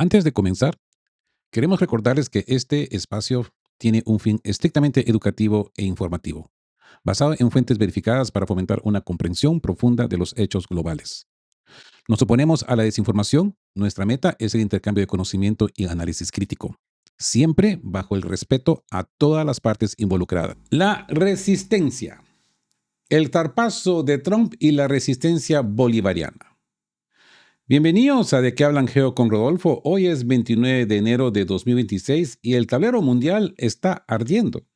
Antes de comenzar, queremos recordarles que este espacio tiene un fin estrictamente educativo e informativo, basado en fuentes verificadas para fomentar una comprensión profunda de los hechos globales. Nos oponemos a la desinformación. Nuestra meta es el intercambio de conocimiento y análisis crítico, siempre bajo el respeto a todas las partes involucradas. La resistencia. El zarpazo de Trump y la resistencia bolivariana. Bienvenidos a De qué hablan Geo con Rodolfo. Hoy es 29 de enero de 2026 y el tablero mundial está ardiendo.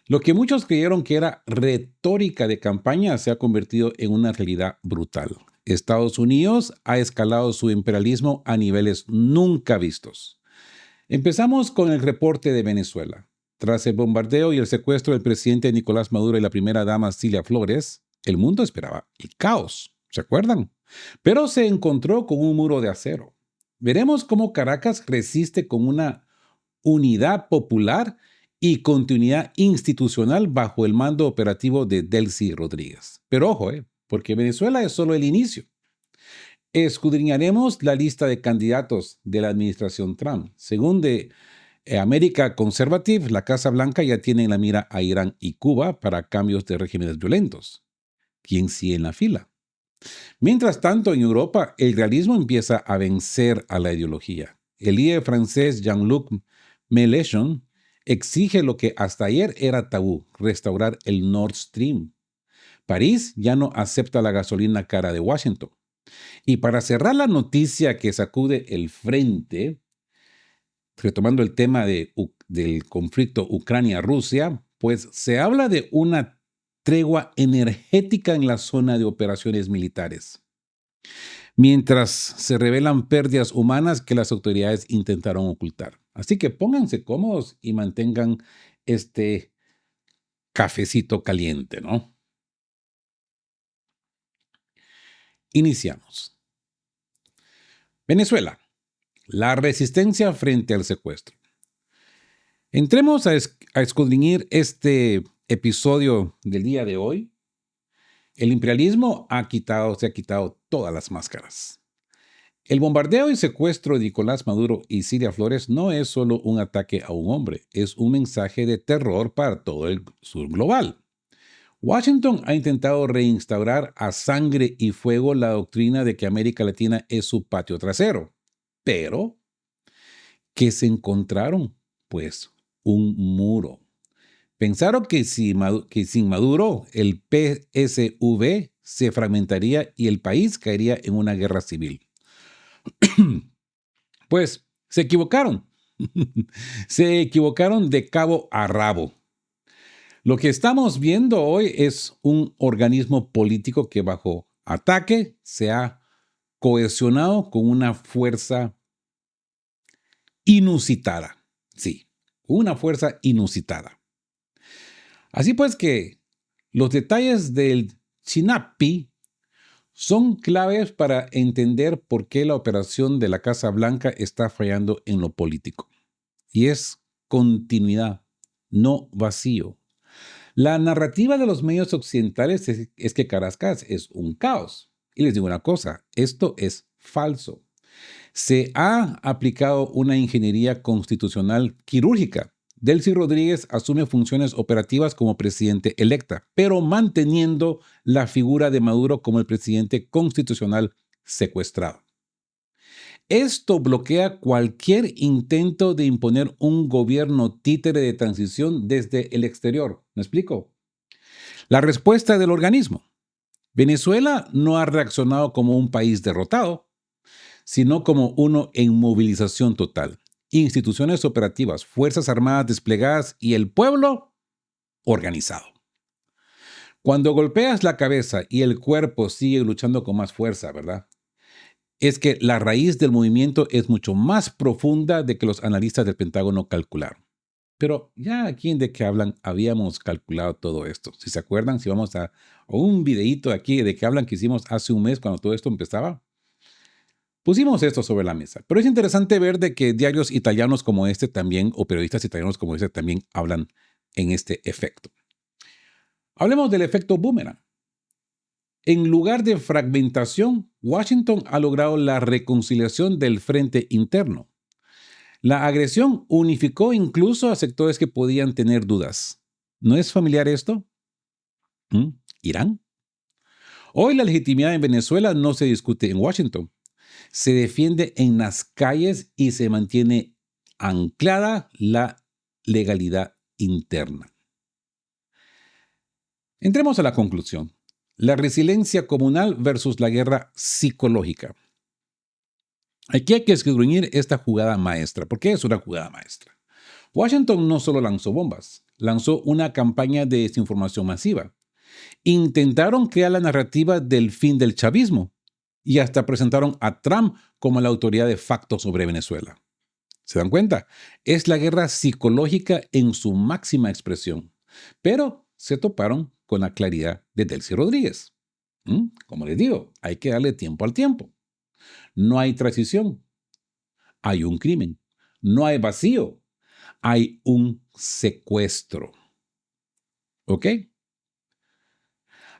Lo que muchos creyeron que era retórica de campaña se ha convertido en una realidad brutal. Estados Unidos ha escalado su imperialismo a niveles nunca vistos. Empezamos con el reporte de Venezuela. Tras el bombardeo y el secuestro del presidente Nicolás Maduro y la primera dama Cilia Flores, el mundo esperaba el caos. ¿Se acuerdan? Pero se encontró con un muro de acero. Veremos cómo Caracas resiste con una unidad popular y continuidad institucional bajo el mando operativo de Delcy Rodríguez. Pero ojo, porque Venezuela es solo el inicio. Escudriñaremos la lista de candidatos de la administración Trump. Según de América Conservative, la Casa Blanca ya tiene en la mira a Irán y Cuba para cambios de regímenes violentos. ¿Quién sigue en la fila? Mientras tanto, en Europa, el realismo empieza a vencer a la ideología. El líder francés Jean-Luc Mélenchon exige lo que hasta ayer era tabú, restaurar el Nord Stream. París ya no acepta la gasolina cara de Washington. Y para cerrar la noticia que sacude el frente, retomando el tema del conflicto Ucrania-Rusia, pues se habla de una tregua energética en la zona de operaciones militares, mientras se revelan pérdidas humanas que las autoridades intentaron ocultar. Así que pónganse cómodos y mantengan este cafecito caliente, ¿no? Iniciamos. Venezuela, la resistencia frente al secuestro. Entremos a escudriñar este episodio del día de hoy. El imperialismo se ha quitado todas las máscaras. El bombardeo y secuestro de Nicolás Maduro y Cilia Flores no es solo un ataque a un hombre, es un mensaje de terror para todo el sur global. Washington ha intentado reinstaurar a sangre y fuego la doctrina de que América Latina es su patio trasero. Pero, ¿qué se encontraron? Pues un muro. Pensaron que sin Maduro el PSV se fragmentaría y el país caería en una guerra civil. Pues se equivocaron. Se equivocaron de cabo a rabo. Lo que estamos viendo hoy es un organismo político que bajo ataque se ha cohesionado con una fuerza inusitada. Sí, una fuerza inusitada. Así pues que los detalles del Chinapi son claves para entender por qué la operación de la Casa Blanca está fallando en lo político. Y es continuidad, no vacío. La narrativa de los medios occidentales es que Caracas es un caos. Y les digo una cosa, esto es falso. Se ha aplicado una ingeniería constitucional quirúrgica. Delcy Rodríguez asume funciones operativas como presidente electa, pero manteniendo la figura de Maduro como el presidente constitucional secuestrado. Esto bloquea cualquier intento de imponer un gobierno títere de transición desde el exterior. ¿Me explico? La respuesta del organismo. Venezuela no ha reaccionado como un país derrotado, sino como uno en movilización total. Instituciones operativas, fuerzas armadas desplegadas y el pueblo organizado. Cuando golpeas la cabeza y el cuerpo sigue luchando con más fuerza, ¿verdad? Es que la raíz del movimiento es mucho más profunda de que los analistas del Pentágono calcularon. Pero ya aquí en De qué hablan habíamos calculado todo esto. Si se acuerdan, si vamos a un videíto aquí de qué hablan que hicimos hace un mes cuando todo esto empezaba, pusimos esto sobre la mesa. Pero es interesante ver de que diarios italianos como este también, o periodistas italianos como este también hablan en este efecto. Hablemos del efecto boomerang. En lugar de fragmentación, Washington ha logrado la reconciliación del frente interno. La agresión unificó incluso a sectores que podían tener dudas. ¿No es familiar esto? ¿Mm? ¿Irán? Hoy la legitimidad en Venezuela no se discute en Washington. Se defiende en las calles y se mantiene anclada la legalidad interna. Entremos a la conclusión. La resiliencia comunal versus la guerra psicológica. Aquí hay que esgrimir esta jugada maestra. ¿Por qué es una jugada maestra? Washington no solo lanzó bombas, lanzó una campaña de desinformación masiva. Intentaron crear la narrativa del fin del chavismo y hasta presentaron a Trump como la autoridad de facto sobre Venezuela. ¿Se dan cuenta? Es la guerra psicológica en su máxima expresión. Pero se toparon con la claridad de Delcy Rodríguez. Como les digo, hay que darle tiempo al tiempo. No hay transición, hay un crimen. No hay vacío, hay un secuestro. ¿Ok?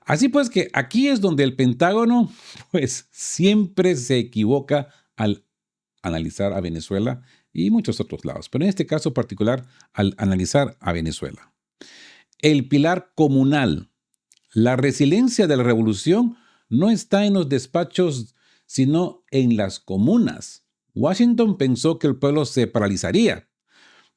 Así pues que aquí es donde el Pentágono pues siempre se equivoca al analizar a Venezuela y muchos otros lados, pero en este caso particular al analizar a Venezuela. El pilar comunal, la resiliencia de la revolución no está en los despachos, sino en las comunas. Washington pensó que el pueblo se paralizaría,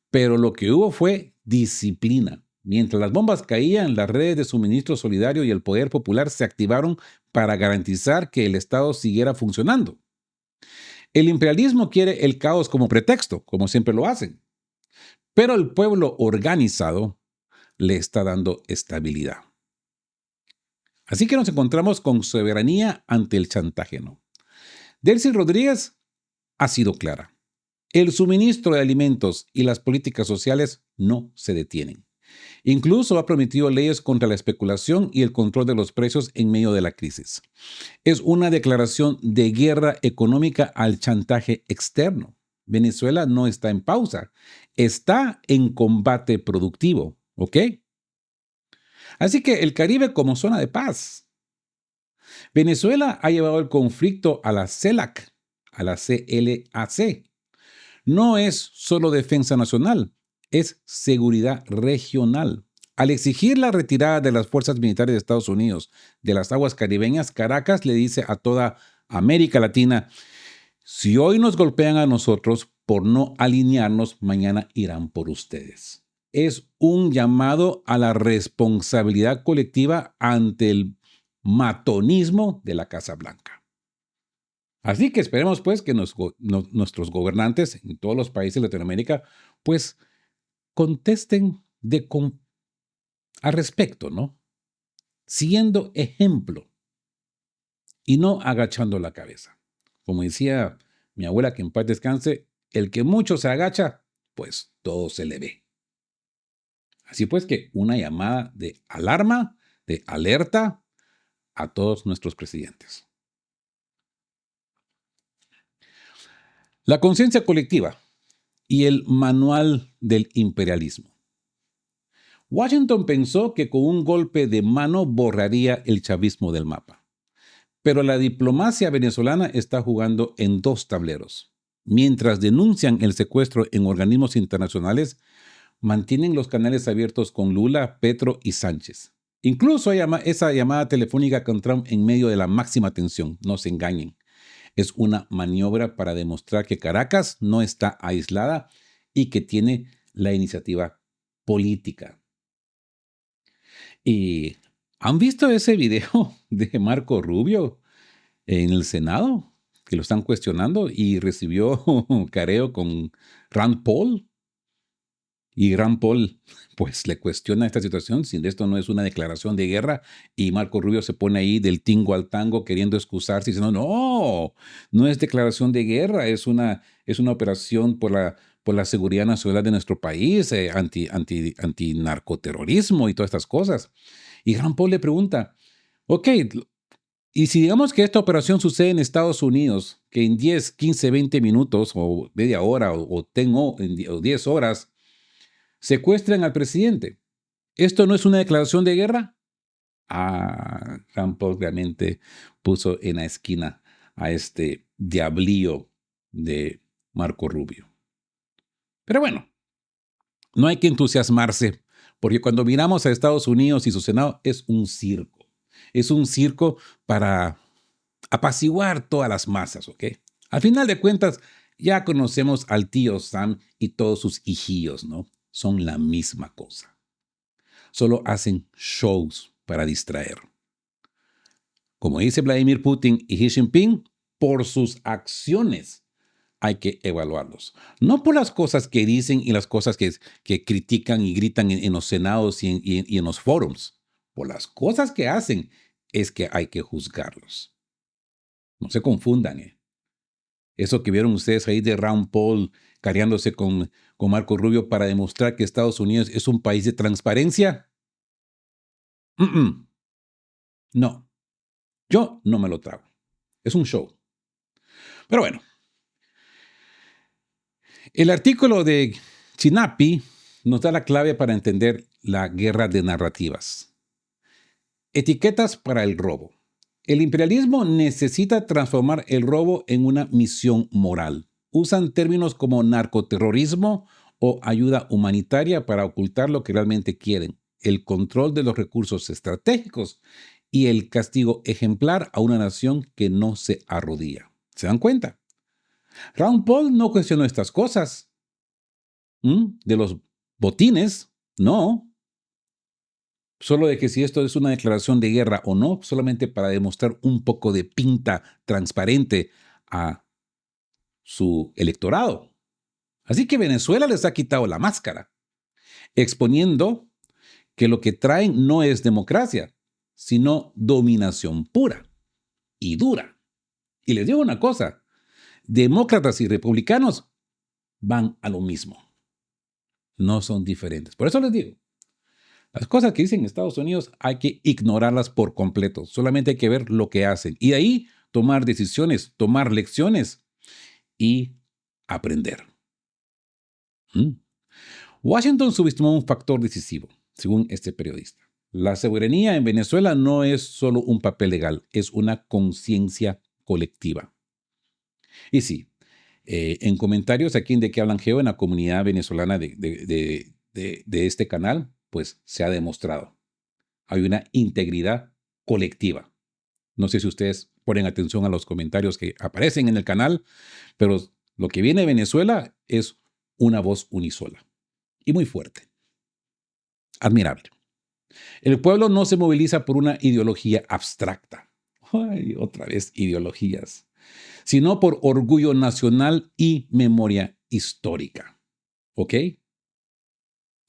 pero lo que hubo fue disciplina. Mientras las bombas caían, las redes de suministro solidario y el poder popular se activaron para garantizar que el Estado siguiera funcionando. El imperialismo quiere el caos como pretexto, como siempre lo hacen, pero el pueblo organizado le está dando estabilidad. Así que nos encontramos con soberanía ante el chantaje, ¿no? Delcy Rodríguez ha sido clara. El suministro de alimentos y las políticas sociales no se detienen. Incluso ha prometido leyes contra la especulación y el control de los precios en medio de la crisis. Es una declaración de guerra económica al chantaje externo. Venezuela no está en pausa, está en combate productivo, ¿ok? Así que el Caribe como zona de paz. Venezuela ha llevado el conflicto a la CELAC, a la CLAC. No es solo defensa nacional, es seguridad regional. Al exigir la retirada de las fuerzas militares de Estados Unidos de las aguas caribeñas, Caracas le dice a toda América Latina, si hoy nos golpean a nosotros por no alinearnos, mañana irán por ustedes. Es un llamado a la responsabilidad colectiva ante el matonismo de la Casa Blanca. Así que esperemos pues que nuestros gobernantes en todos los países de Latinoamérica pues contesten al respecto, ¿no? Siendo ejemplo y no agachando la cabeza. Como decía mi abuela, que en paz descanse, el que mucho se agacha, pues todo se le ve. Así pues que una llamada de alarma, de alerta a todos nuestros presidentes. La conciencia colectiva y el manual del imperialismo. Washington pensó que con un golpe de mano borraría el chavismo del mapa. Pero la diplomacia venezolana está jugando en dos tableros. Mientras denuncian el secuestro en organismos internacionales, mantienen los canales abiertos con Lula, Petro y Sánchez. Incluso hay esa llamada telefónica con Trump en medio de la máxima tensión. No se engañen. Es una maniobra para demostrar que Caracas no está aislada y que tiene la iniciativa política. ¿Y han visto ese video de Marco Rubio en el Senado? Que lo están cuestionando y recibió careo con Rand Paul. Y Rand Paul pues le cuestiona esta situación, si esto no es una declaración de guerra, y Marco Rubio se pone ahí del tingo al tango queriendo excusarse diciendo, no es declaración de guerra, es una operación por la seguridad nacional de nuestro país, anti-narcoterrorismo y todas estas cosas. Y Rand Paul le pregunta, ok, y si digamos que esta operación sucede en Estados Unidos, que en 10, 15, 20 minutos o media hora o 10 horas, secuestran al presidente. ¿Esto no es una declaración de guerra? Rand Paul realmente puso en la esquina a este diablillo de Marco Rubio. Pero bueno, no hay que entusiasmarse, porque cuando miramos a Estados Unidos y su Senado es un circo. Es un circo para apaciguar todas las masas, ¿ok? Al final de cuentas, ya conocemos al tío Sam y todos sus hijillos, ¿no? Son la misma cosa. Solo hacen shows para distraer. Como dice Vladimir Putin y Xi Jinping, por sus acciones hay que evaluarlos. No por las cosas que dicen y las cosas que critican y gritan en los senados y en los foros. Por las cosas que hacen es que hay que juzgarlos. No se confundan, ¿eh? Eso que vieron ustedes ahí de Rand Paul cargándose con Marco Rubio para demostrar que Estados Unidos es un país de transparencia. No, yo no me lo trago. Es un show. Pero bueno, el artículo de Chinapi nos da la clave para entender la guerra de narrativas. Etiquetas para el robo. El imperialismo necesita transformar el robo en una misión moral. Usan términos como narcoterrorismo o ayuda humanitaria para ocultar lo que realmente quieren, el control de los recursos estratégicos y el castigo ejemplar a una nación que no se arrodilla. ¿Se dan cuenta? Rand Paul no cuestionó estas cosas. De los botines, no. Solo de que si esto es una declaración de guerra o no, solamente para demostrar un poco de pinta transparente a su electorado. Así que Venezuela les ha quitado la máscara, exponiendo que lo que traen no es democracia, sino dominación pura y dura. Y les digo una cosa, demócratas y republicanos van a lo mismo. No son diferentes. Por eso les digo, las cosas que dicen Estados Unidos hay que ignorarlas por completo. Solamente hay que ver lo que hacen. Y de ahí tomar decisiones, tomar lecciones y aprender. Washington subestimó un factor decisivo, según este periodista. La soberanía en Venezuela no es solo un papel legal, es una conciencia colectiva. Y sí, en comentarios aquí en De Qué Hablan Geo, en la comunidad venezolana de este canal, pues se ha demostrado. Hay una integridad colectiva. No sé si ustedes ponen atención a los comentarios que aparecen en el canal, pero lo que viene de Venezuela es una voz unisola y muy fuerte. Admirable. El pueblo no se moviliza por una ideología abstracta. Ay, otra vez ideologías. Sino por orgullo nacional y memoria histórica. ¿Ok?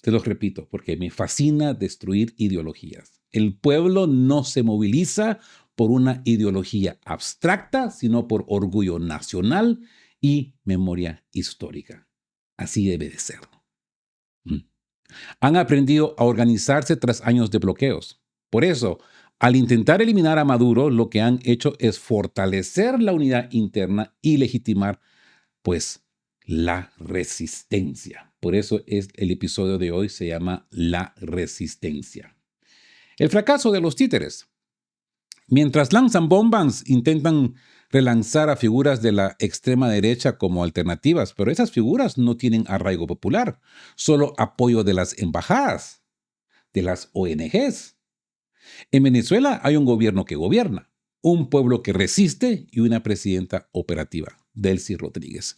Te los repito, porque me fascina destruir ideologías. El pueblo no se moviliza por una ideología abstracta, sino por orgullo nacional y memoria histórica. Así debe de ser. Han aprendido a organizarse tras años de bloqueos. Por eso, al intentar eliminar a Maduro, lo que han hecho es fortalecer la unidad interna y legitimar, pues, la resistencia. Por eso el episodio de hoy se llama La Resistencia. El fracaso de los títeres. Mientras lanzan bombas, intentan relanzar a figuras de la extrema derecha como alternativas, pero esas figuras no tienen arraigo popular, solo apoyo de las embajadas, de las ONGs. En Venezuela hay un gobierno que gobierna, un pueblo que resiste y una presidenta operativa, Delcy Rodríguez,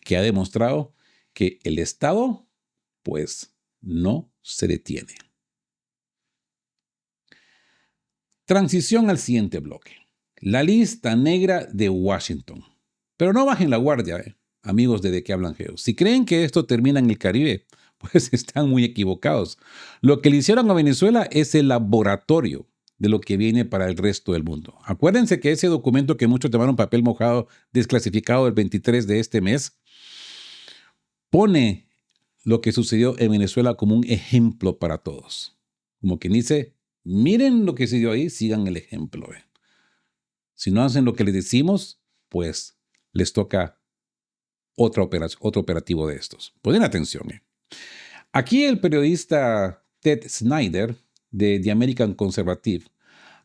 que ha demostrado que el Estado, pues, no se detiene. Transición al siguiente bloque. La lista negra de Washington. Pero no bajen la guardia, amigos de qué hablan Geo. Si creen que esto termina en el Caribe, pues están muy equivocados. Lo que le hicieron a Venezuela es el laboratorio de lo que viene para el resto del mundo. Acuérdense que ese documento que muchos tomaron papel mojado, desclasificado el 23 de este mes, pone lo que sucedió en Venezuela como un ejemplo para todos. Como quien dice, miren lo que se dio ahí, sigan el ejemplo. Si no hacen lo que les decimos, pues les toca otro operativo de estos. Ponen atención. Aquí el periodista Ted Snyder de The American Conservative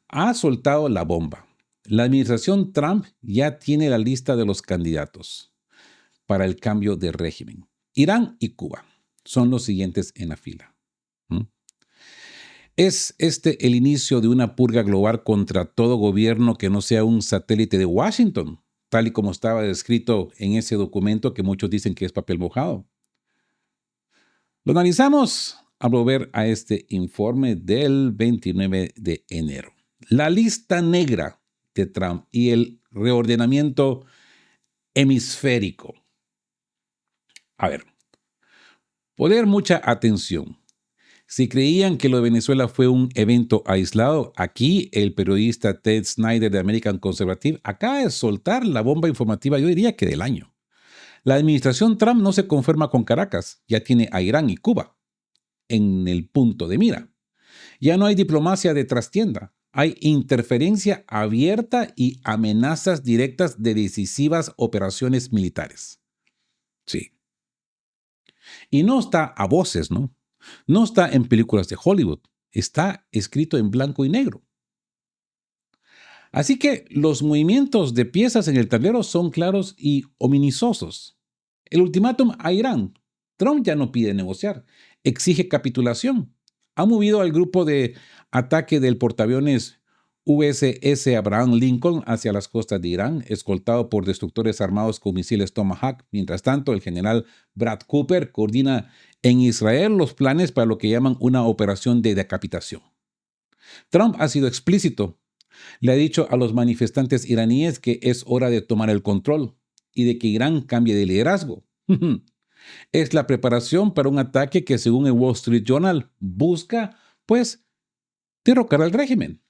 ha soltado la bomba. La administración Trump ya tiene la lista de los candidatos para el cambio de régimen. Irán y Cuba son los siguientes en la fila. ¿Mm? ¿Es este el inicio de una purga global contra todo gobierno que no sea un satélite de Washington, tal y como estaba descrito en ese documento que muchos dicen que es papel mojado? Lo analizamos a volver a este informe del 29 de enero. La lista negra de Trump y el reordenamiento hemisférico. A ver, poner mucha atención. Si creían que lo de Venezuela fue un evento aislado, aquí el periodista Ted Snyder de American Conservative acaba de soltar la bomba informativa, yo diría que del año. La administración Trump no se conforma con Caracas, ya tiene a Irán y Cuba en el punto de mira. Ya no hay diplomacia de trastienda, hay interferencia abierta y amenazas directas de decisivas operaciones militares. Sí. Y no está a voces, ¿no? No está en películas de Hollywood, está escrito en blanco y negro. Así que los movimientos de piezas en el tablero son claros y ominosos. El ultimátum a Irán. Trump ya no pide negociar, exige capitulación. Ha movido al grupo de ataque del portaaviones USS Abraham Lincoln hacia las costas de Irán, escoltado por destructores armados con misiles Tomahawk. Mientras tanto, el general Brad Cooper coordina en Israel los planes para lo que llaman una operación de decapitación. Trump ha sido explícito. Le ha dicho a los manifestantes iraníes que es hora de tomar el control y de que Irán cambie de liderazgo. Es la preparación para un ataque que, según el Wall Street Journal, busca, pues, derrocar al régimen.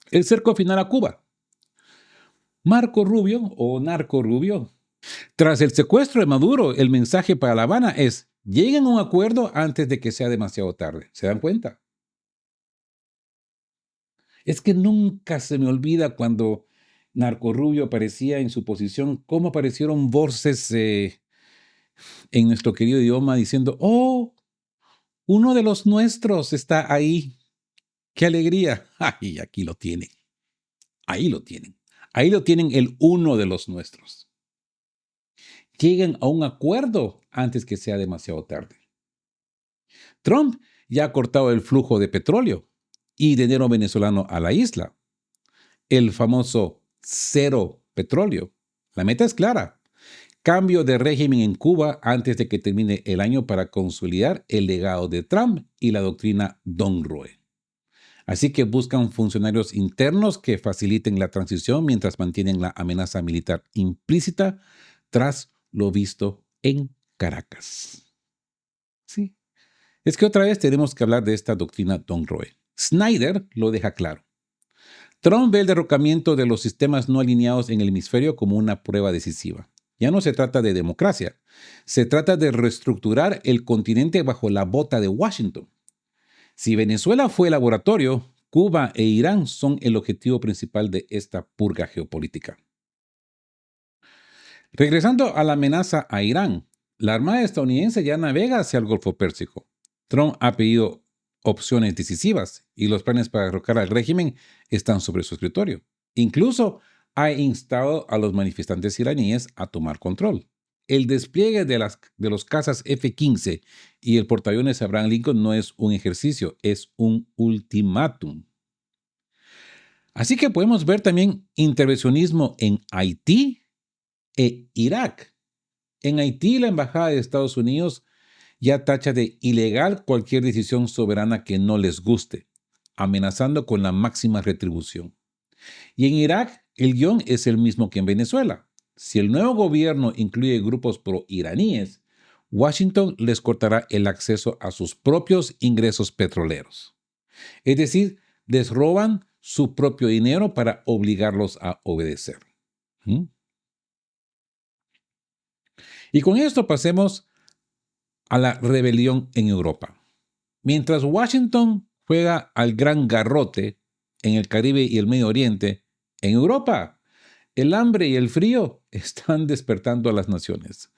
El cerco final a Cuba. Marco Rubio o Narco Rubio. Tras el secuestro de Maduro, el mensaje para La Habana es: lleguen a un acuerdo antes de que sea demasiado tarde. ¿Se dan cuenta? Es que nunca se me olvida cuando Narco Rubio aparecía en su posición, cómo aparecieron voces en nuestro querido idioma diciendo: oh, uno de los nuestros está ahí. ¡Qué alegría! ¡Ay, aquí lo tienen! Ahí lo tienen. Ahí lo tienen, el uno de los nuestros. Lleguen a un acuerdo antes que sea demasiado tarde. Trump ya ha cortado el flujo de petróleo y dinero venezolano a la isla. El famoso cero petróleo. La meta es clara: cambio de régimen en Cuba antes de que termine el año para consolidar el legado de Trump y la doctrina Don Roe. Así que buscan funcionarios internos que faciliten la transición mientras mantienen la amenaza militar implícita tras lo visto en Caracas. Sí. Es que otra vez tenemos que hablar de esta doctrina Don Roe. Snyder lo deja claro. Trump ve el derrocamiento de los sistemas no alineados en el hemisferio como una prueba decisiva. Ya no se trata de democracia, se trata de reestructurar el continente bajo la bota de Washington. Si Venezuela fue el laboratorio, Cuba e Irán son el objetivo principal de esta purga geopolítica. Regresando a la amenaza a Irán, la Armada estadounidense ya navega hacia el Golfo Pérsico. Trump ha pedido opciones decisivas y los planes para derrocar al régimen están sobre su escritorio. Incluso ha instado a los manifestantes iraníes a tomar control. El despliegue de los cazas F-15 y el portaaviones Abraham Lincoln no es un ejercicio, es un ultimátum. Así que podemos ver también intervencionismo en Haití e Irak. En Haití, la Embajada de Estados Unidos ya tacha de ilegal cualquier decisión soberana que no les guste, amenazando con la máxima retribución. Y en Irak, el guión es el mismo que en Venezuela. Si el nuevo gobierno incluye grupos pro-iraníes, Washington les cortará el acceso a sus propios ingresos petroleros. Es decir, les roban su propio dinero para obligarlos a obedecer. Y con esto pasemos a la rebelión en Europa. Mientras Washington juega al gran garrote en el Caribe y el Medio Oriente, en Europa el hambre y el frío están despertando a las naciones.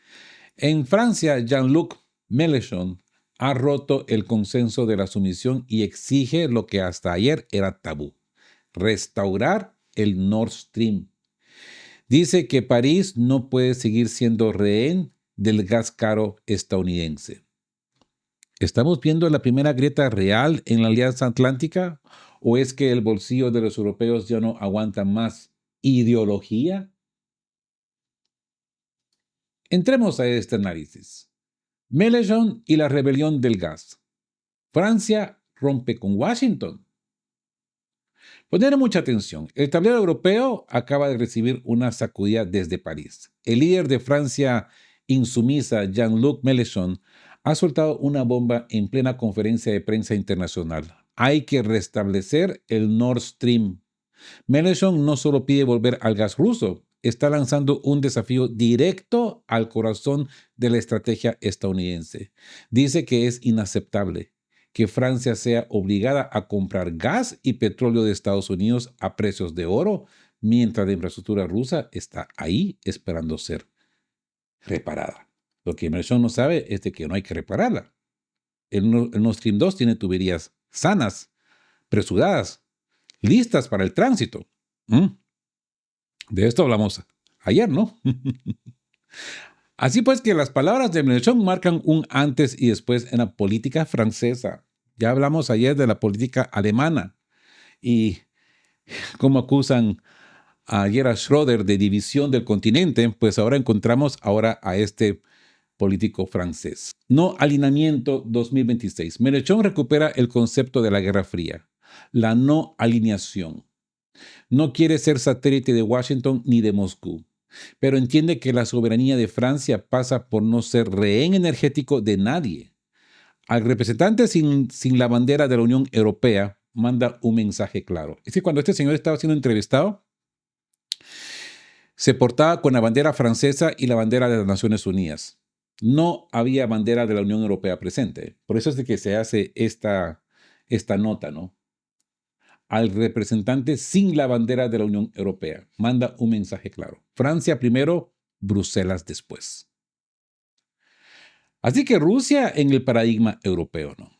En Francia, Jean-Luc Mélenchon ha roto el consenso de la sumisión y exige lo que hasta ayer era tabú: restaurar el Nord Stream. Dice que París no puede seguir siendo rehén del gas caro estadounidense. ¿Estamos viendo la primera grieta real en la Alianza Atlántica? ¿O es que el bolsillo de los europeos ya no aguanta más ideología? Entremos a este análisis. Mélenchon y la rebelión del gas. Francia rompe con Washington. Poner mucha atención. El tablero europeo acaba de recibir una sacudida desde París. El líder de Francia insumisa, Jean-Luc Mélenchon, ha soltado una bomba en plena conferencia de prensa internacional. Hay que restablecer el Nord Stream. Mélenchon no solo pide volver al gas ruso, está lanzando un desafío directo al corazón de la estrategia estadounidense. Dice que es inaceptable que Francia sea obligada a comprar gas y petróleo de Estados Unidos a precios de oro, mientras la infraestructura rusa está ahí esperando ser reparada. Lo que Mélenchon no sabe es de que no hay que repararla. El Nord Stream 2 tiene tuberías sanas, presuradas, listas para el tránsito. De esto hablamos ayer, ¿no? Así pues que las palabras de Mélenchon marcan un antes y después en la política francesa. Ya hablamos ayer de la política alemana y cómo acusan a Gerhard Schröder de división del continente, pues ahora encontramos a este político francés. No alineamiento 2026. Mélenchon recupera el concepto de la Guerra Fría, la no alineación. No quiere ser satélite de Washington ni de Moscú, pero entiende que la soberanía de Francia pasa por no ser rehén energético de nadie. Al representante sin la bandera de la Unión Europea manda un mensaje claro. Es que cuando este señor estaba siendo entrevistado, se portaba con la bandera francesa y la bandera de las Naciones Unidas. No había bandera de la Unión Europea presente. Por eso es de que se hace esta nota, ¿no? Al representante sin la bandera de la Unión Europea. Manda un mensaje claro. Francia primero, Bruselas después. Así que Rusia en el paradigma europeo, ¿no?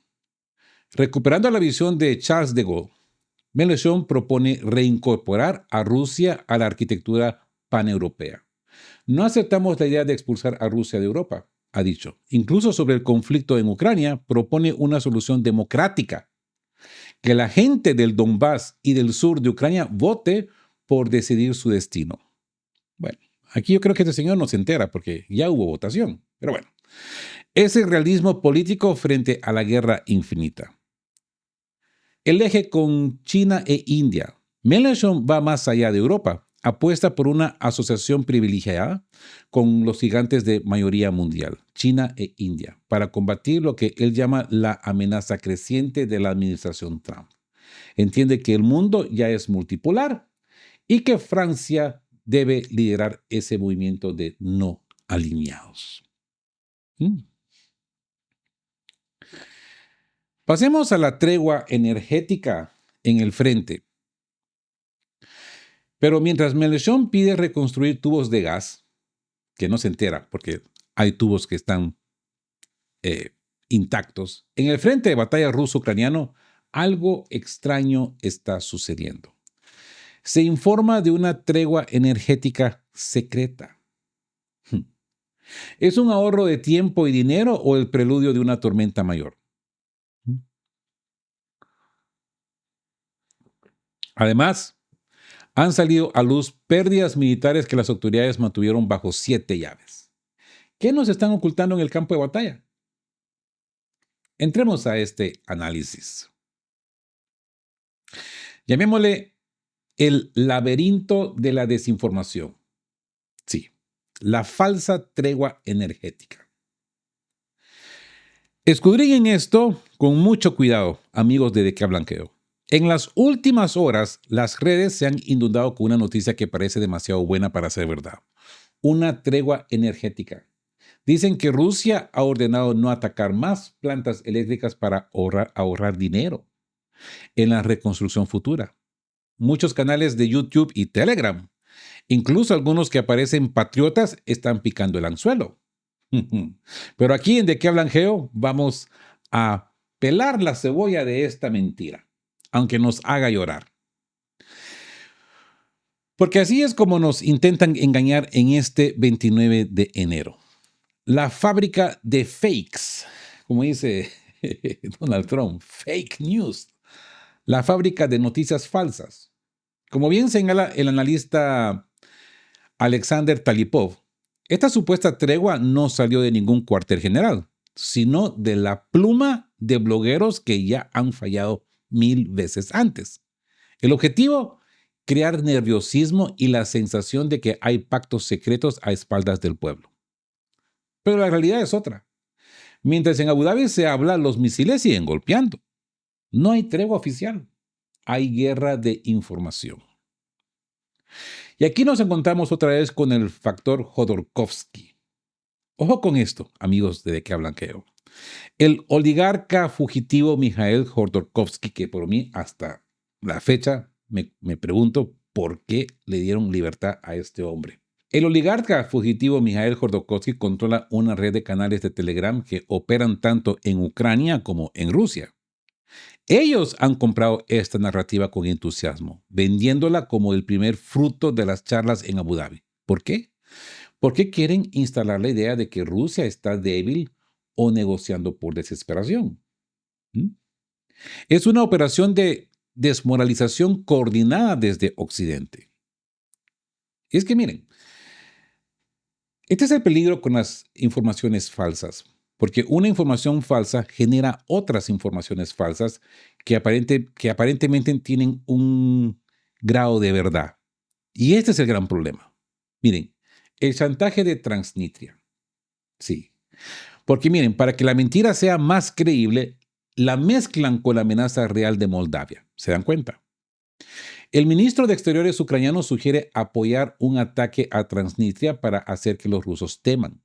Recuperando la visión de Charles de Gaulle, Mélenchon propone reincorporar a Rusia a la arquitectura paneuropea. No aceptamos la idea de expulsar a Rusia de Europa, ha dicho. Incluso sobre el conflicto en Ucrania, propone una solución democrática. Que la gente del Donbass y del sur de Ucrania vote por decidir su destino. Bueno, aquí yo creo que este señor no se entera porque ya hubo votación. Pero bueno, es el realismo político frente a la guerra infinita. El eje con China e India. Mélenchon va más allá de Europa. Apuesta por una asociación privilegiada con los gigantes de mayoría mundial, China e India, para combatir lo que él llama la amenaza creciente de la administración Trump. Entiende que el mundo ya es multipolar y que Francia debe liderar ese movimiento de no alineados. Pasemos a la tregua energética en el frente. Pero mientras Mélenchon pide reconstruir tubos de gas, que no se entera porque hay tubos que están intactos, en el frente de batalla ruso-ucraniano algo extraño está sucediendo. Se informa de una tregua energética secreta. ¿Es un ahorro de tiempo y dinero o el preludio de una tormenta mayor? Además, han salido a luz pérdidas militares que las autoridades mantuvieron bajo 7 llaves. ¿Qué nos están ocultando en el campo de batalla? Entremos a este análisis. Llamémosle el laberinto de la desinformación. Sí, la falsa tregua energética. Escudriñen esto con mucho cuidado, amigos de qué Blanqueo. En las últimas horas, las redes se han inundado con una noticia que parece demasiado buena para ser verdad. Una tregua energética. Dicen que Rusia ha ordenado no atacar más plantas eléctricas para ahorrar dinero en la reconstrucción futura. Muchos canales de YouTube y Telegram, incluso algunos que aparecen patriotas, están picando el anzuelo. Pero aquí en De qué hablan Geo vamos a pelar la cebolla de esta mentira, aunque nos haga llorar. Porque así es como nos intentan engañar en este 29 de enero. La fábrica de fakes, como dice Donald Trump, fake news. La fábrica de noticias falsas. Como bien señala el analista Alexander Talipov, esta supuesta tregua no salió de ningún cuartel general, sino de la pluma de blogueros que ya han fallado 1000 veces antes. El objetivo, crear nerviosismo y la sensación de que hay pactos secretos a espaldas del pueblo. Pero la realidad es otra. Mientras en Abu Dhabi se habla, los misiles siguen golpeando. No hay tregua oficial. Hay guerra de información. Y aquí nos encontramos otra vez con el factor Jodorkovsky. Ojo con esto, amigos de qué hablan que yo. El oligarca fugitivo Mikhail Jodorkovsky, que por mí hasta la fecha me pregunto por qué le dieron libertad a este hombre. El oligarca fugitivo Mikhail Jodorkovsky controla una red de canales de Telegram que operan tanto en Ucrania como en Rusia. Ellos han comprado esta narrativa con entusiasmo, vendiéndola como el primer fruto de las charlas en Abu Dhabi. ¿Por qué? Porque quieren instalar la idea de que Rusia está débil o negociando por desesperación. ¿Mm? Es una operación de desmoralización coordinada desde Occidente. Y es que miren, este es el peligro con las informaciones falsas, porque una información falsa genera otras informaciones falsas que aparentemente tienen un grado de verdad. Y este es el gran problema. Miren, el chantaje de Transnistria. Sí. Porque miren, para que la mentira sea más creíble, la mezclan con la amenaza real de Moldavia. ¿Se dan cuenta? El ministro de Exteriores ucraniano sugiere apoyar un ataque a Transnistria para hacer que los rusos teman.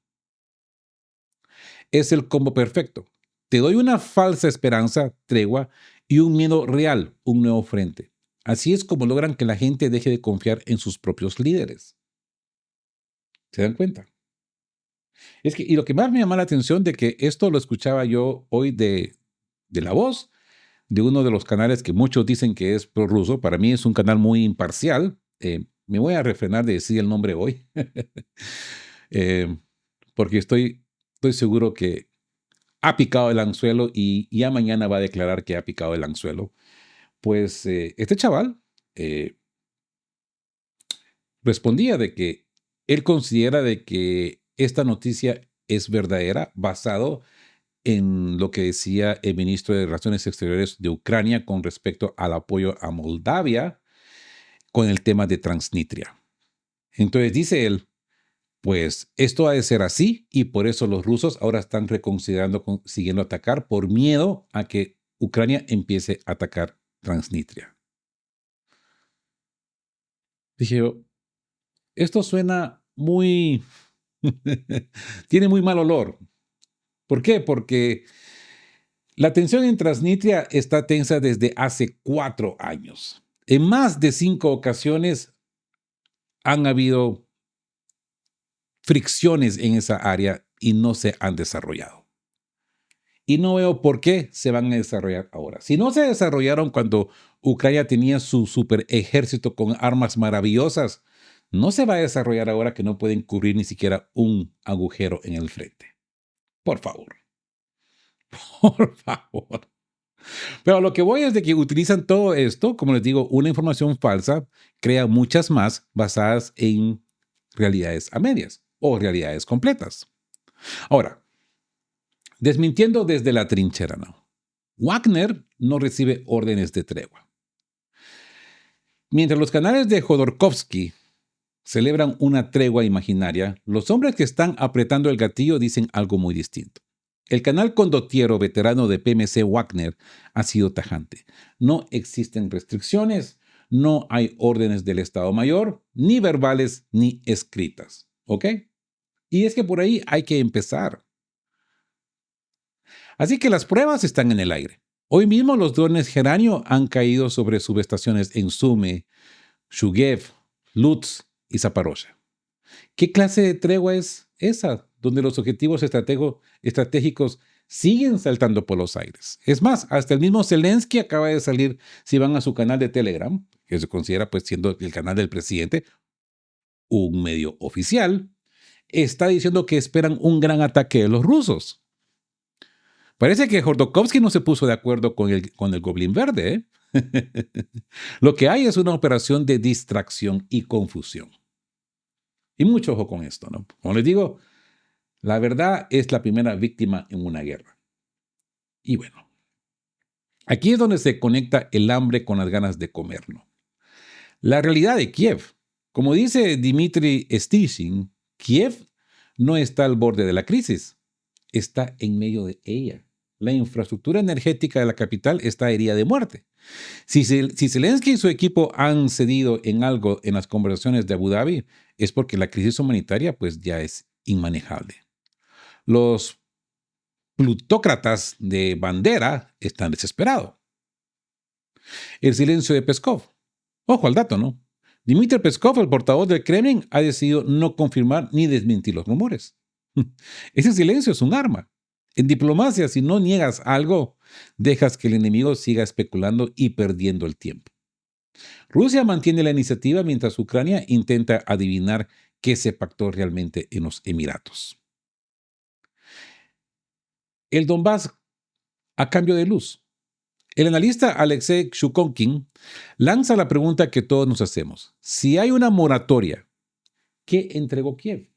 Es el combo perfecto. Te doy una falsa esperanza, tregua, y un miedo real, un nuevo frente. Así es como logran que la gente deje de confiar en sus propios líderes. ¿Se dan cuenta? Y lo que más me llama la atención de que esto lo escuchaba yo hoy de La Voz, de uno de los canales que muchos dicen que es prorruso. Para mí es un canal muy imparcial. Me voy a refrenar de decir el nombre hoy, eh, porque estoy seguro que ha picado el anzuelo y ya mañana va a declarar que ha picado el anzuelo. Pues este chaval respondía de que él considera de que esta noticia es verdadera basado en lo que decía el ministro de Relaciones Exteriores de Ucrania con respecto al apoyo a Moldavia con el tema de Transnistria. Entonces dice él, pues esto ha de ser así y por eso los rusos ahora están reconsiderando siguiendo atacar por miedo a que Ucrania empiece a atacar Transnistria. Dije yo, esto suena muy... tiene muy mal olor. ¿Por qué? Porque la tensión en Transnistria está tensa desde hace 4 años. En más de 5 ocasiones han habido fricciones en esa área y no se han desarrollado. Y no veo por qué se van a desarrollar ahora. Si no se desarrollaron cuando Ucrania tenía su super ejército con armas maravillosas, no se va a desarrollar ahora que no pueden cubrir ni siquiera un agujero en el frente. Por favor. Por favor. Pero lo que voy es de que utilizan todo esto, como les digo, una información falsa, crea muchas más basadas en realidades a medias o realidades completas. Ahora, desmintiendo desde la trinchera, no. Wagner no recibe órdenes de tregua. Mientras los canales de Jodorkovsky celebran una tregua imaginaria, los hombres que están apretando el gatillo dicen algo muy distinto. El canal condottiero veterano de PMC Wagner ha sido tajante. No existen restricciones, no hay órdenes del Estado Mayor, ni verbales ni escritas. ¿Ok? Y es que por ahí hay que empezar. Así que las pruebas están en el aire. Hoy mismo los drones Geranio han caído sobre subestaciones en Sumy, Shugev, Lutsk y Zaporozhye. ¿Qué clase de tregua es esa, donde los objetivos estratégicos siguen saltando por los aires. Es más, hasta el mismo Zelensky acaba de salir, si van a su canal de Telegram, que se considera pues siendo el canal del presidente, un medio oficial, está diciendo que esperan un gran ataque de los rusos. Parece que Jordokowski no se puso de acuerdo con el Goblin Verde, ¿eh? Lo que hay es una operación de distracción y confusión. Y mucho ojo con esto, ¿no? Como les digo, la verdad es la primera víctima en una guerra. Y bueno, aquí es donde se conecta el hambre con las ganas de comer, ¿no? La realidad de Kiev. Como dice Dmitry Stishin, Kiev no está al borde de la crisis, está en medio de ella. La infraestructura energética de la capital está herida de muerte. Si Zelensky y su equipo han cedido en algo en las conversaciones de Abu Dhabi, es porque la crisis humanitaria pues ya es inmanejable. Los plutócratas de bandera están desesperados. El silencio de Peskov. Ojo al dato, ¿no? Dmitry Peskov, el portavoz del Kremlin, ha decidido no confirmar ni desmentir los rumores. Ese silencio es un arma. En diplomacia, si no niegas algo, dejas que el enemigo siga especulando y perdiendo el tiempo. Rusia mantiene la iniciativa mientras Ucrania intenta adivinar qué se pactó realmente en los Emiratos. El Donbass a cambio de luz. El analista Alexei Shukonkin lanza la pregunta que todos nos hacemos. Si hay una moratoria, ¿qué entregó Kiev?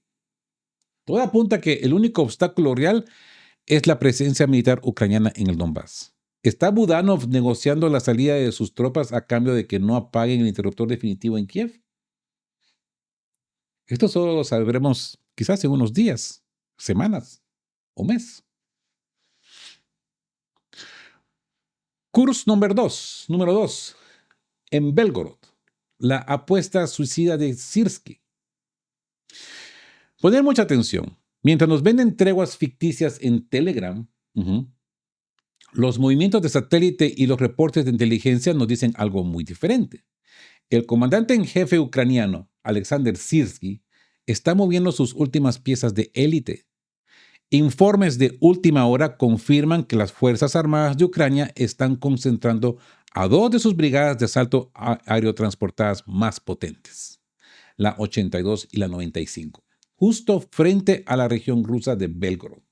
Todo apunta a que el único obstáculo real es la presencia militar ucraniana en el Donbass. ¿Está Budanov negociando la salida de sus tropas a cambio de que no apaguen el interruptor definitivo en Kiev? Esto solo lo sabremos quizás en unos días, semanas o mes. Número 2. En Belgorod, la apuesta suicida de Sirski. Poner mucha atención. Mientras nos venden treguas ficticias en Telegram, los movimientos de satélite y los reportes de inteligencia nos dicen algo muy diferente. El comandante en jefe ucraniano, Alexander Sirski, está moviendo sus últimas piezas de élite. Informes de última hora confirman que las Fuerzas Armadas de Ucrania están concentrando a 2 de sus brigadas de asalto aerotransportadas más potentes, la 82 y la 95, justo frente a la región rusa de Belgorod.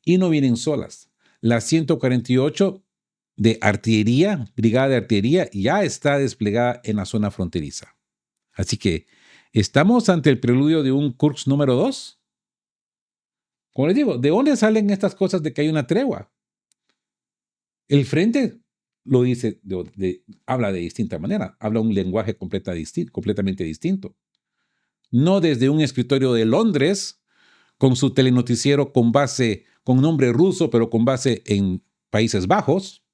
Y no vienen solas. La 148 de artillería, brigada de artillería, ya está desplegada en la zona fronteriza. Así que, ¿estamos ante el preludio de un Kursk número 2? Como les digo, ¿de dónde salen estas cosas de que hay una tregua? El frente lo dice, habla de distinta manera, habla un lenguaje completamente distinto. No desde un escritorio de Londres, con su telenoticiero con nombre ruso, pero con base en Países Bajos,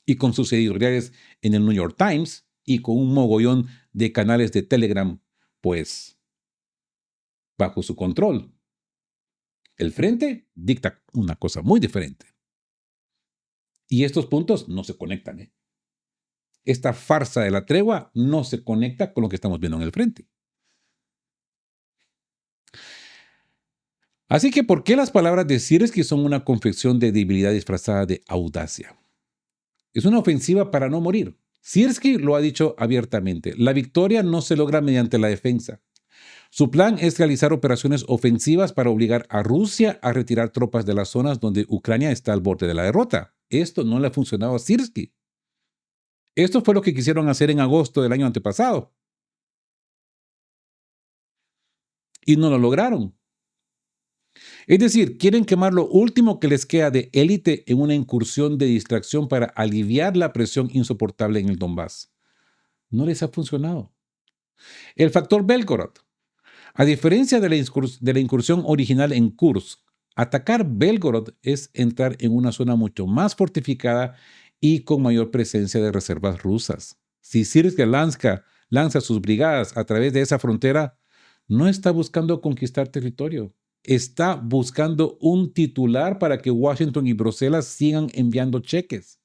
y con sus editoriales en el New York Times, y con un mogollón de canales de Telegram, pues, bajo su control. El frente dicta una cosa muy diferente. Y estos puntos no se conectan, ¿eh? Esta farsa de la tregua no se conecta con lo que estamos viendo en el frente. Así que, ¿por qué las palabras de Sirski son una confección de debilidad disfrazada de audacia? Es una ofensiva para no morir. Sirski lo ha dicho abiertamente. La victoria no se logra mediante la defensa. Su plan es realizar operaciones ofensivas para obligar a Rusia a retirar tropas de las zonas donde Ucrania está al borde de la derrota. Esto no le ha funcionado a Sirski. Esto fue lo que quisieron hacer en agosto del año antepasado. Y no lo lograron. Es decir, quieren quemar lo último que les queda de élite en una incursión de distracción para aliviar la presión insoportable en el Donbass. No les ha funcionado. El factor Belgorod. A diferencia de la incursión original en Kursk, atacar Belgorod es entrar en una zona mucho más fortificada y con mayor presencia de reservas rusas. Si Sirski lanza sus brigadas a través de esa frontera, no está buscando conquistar territorio. Está buscando un titular para que Washington y Bruselas sigan enviando cheques.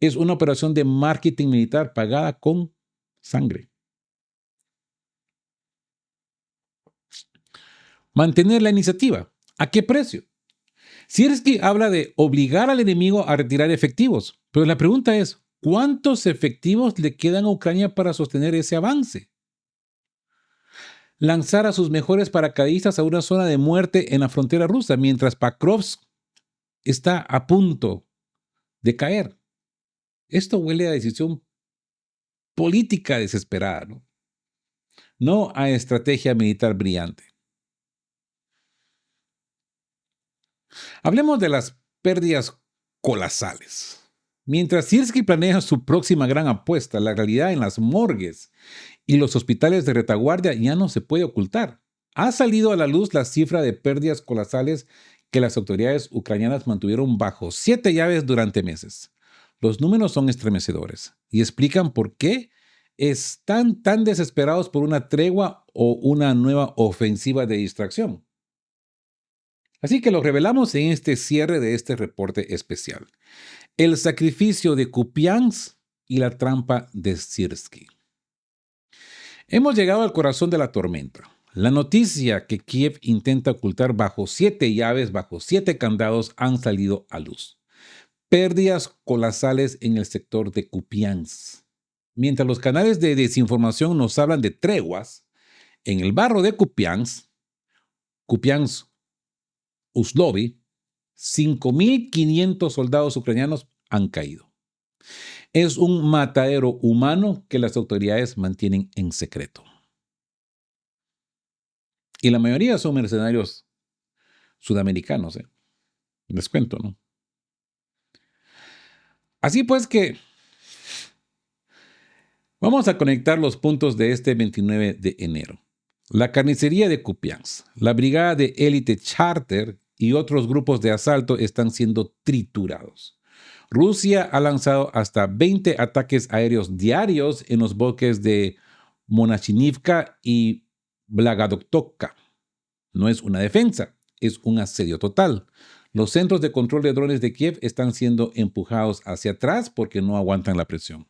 Es una operación de marketing militar pagada con sangre. Mantener la iniciativa. ¿A qué precio? Siersky habla de obligar al enemigo a retirar efectivos, pero la pregunta es, ¿cuántos efectivos le quedan a Ucrania para sostener ese avance? Lanzar a sus mejores paracaidistas a una zona de muerte en la frontera rusa, mientras Pakrovsk está a punto de caer. Esto huele a decisión política desesperada, ¿no? No a estrategia militar brillante. Hablemos de las pérdidas colosales. Mientras Siersky planea su próxima gran apuesta, la realidad en las morgues y los hospitales de retaguardia ya no se puede ocultar. Ha salido a la luz la cifra de pérdidas colosales que las autoridades ucranianas mantuvieron bajo 7 llaves durante meses. Los números son estremecedores y explican por qué están tan desesperados por una tregua o una nueva ofensiva de distracción. Así que lo revelamos en este cierre de este reporte especial. El sacrificio de Kupiansk y la trampa de Siersky. Hemos llegado al corazón de la tormenta. La noticia que Kiev intenta ocultar bajo 7 llaves, bajo 7 candados, han salido a luz. Pérdidas colosales en el sector de Kupiansk. Mientras los canales de desinformación nos hablan de treguas, en el barrio de Kupiansk, Uslovy, 5.500 soldados ucranianos han caído. Es un matadero humano que las autoridades mantienen en secreto. Y la mayoría son mercenarios sudamericanos, Les cuento, ¿no? Así pues que vamos a conectar los puntos de este 29 de enero. La carnicería de Kupiansk, la brigada de élite Charter y otros grupos de asalto están siendo triturados. Rusia ha lanzado hasta 20 ataques aéreos diarios en los bosques de Monashinivka y Blagodatovka. No es una defensa, es un asedio total. Los centros de control de drones de Kiev están siendo empujados hacia atrás porque no aguantan la presión.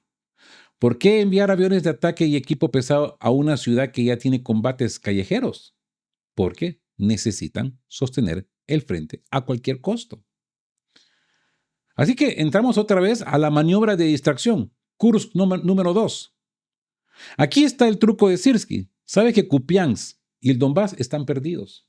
¿Por qué enviar aviones de ataque y equipo pesado a una ciudad que ya tiene combates callejeros? Porque necesitan sostener el frente a cualquier costo. Así que entramos otra vez a la maniobra de distracción, Kursk número 2. Aquí está el truco de Siersky. Sabe que Kupiansk y el Donbass están perdidos.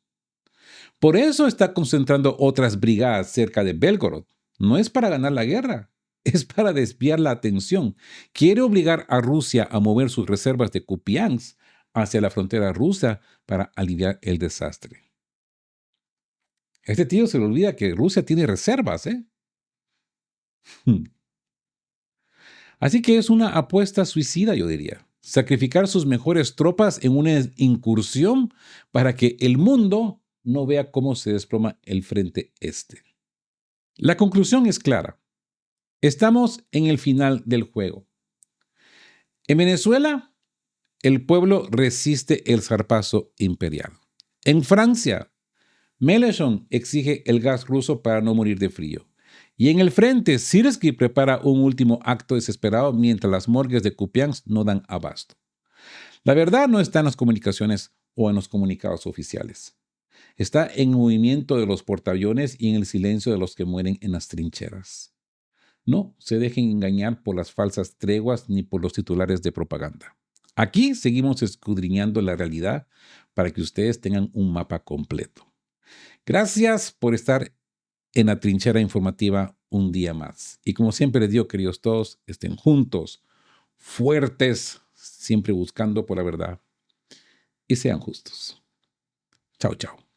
Por eso está concentrando otras brigadas cerca de Belgorod. No es para ganar la guerra, es para desviar la atención. Quiere obligar a Rusia a mover sus reservas de Kupiansk hacia la frontera rusa para aliviar el desastre. Este tío se le olvida que Rusia tiene reservas, Así que es una apuesta suicida, yo diría. Sacrificar sus mejores tropas en una incursión para que el mundo no vea cómo se desploma el frente este. La conclusión es clara. Estamos en el final del juego. En Venezuela, el pueblo resiste el zarpazo imperial. En Francia, Mélenchon exige el gas ruso para no morir de frío. Y en el frente, Siersky prepara un último acto desesperado mientras las morgues de Kupiansk no dan abasto. La verdad no está en las comunicaciones o en los comunicados oficiales. Está en el movimiento de los portaaviones y en el silencio de los que mueren en las trincheras. No se dejen engañar por las falsas treguas ni por los titulares de propaganda. Aquí seguimos escudriñando la realidad para que ustedes tengan un mapa completo. Gracias por estar en la trinchera informativa un día más. Y como siempre les digo, queridos todos, estén juntos, fuertes, siempre buscando por la verdad y sean justos. Chao, chao.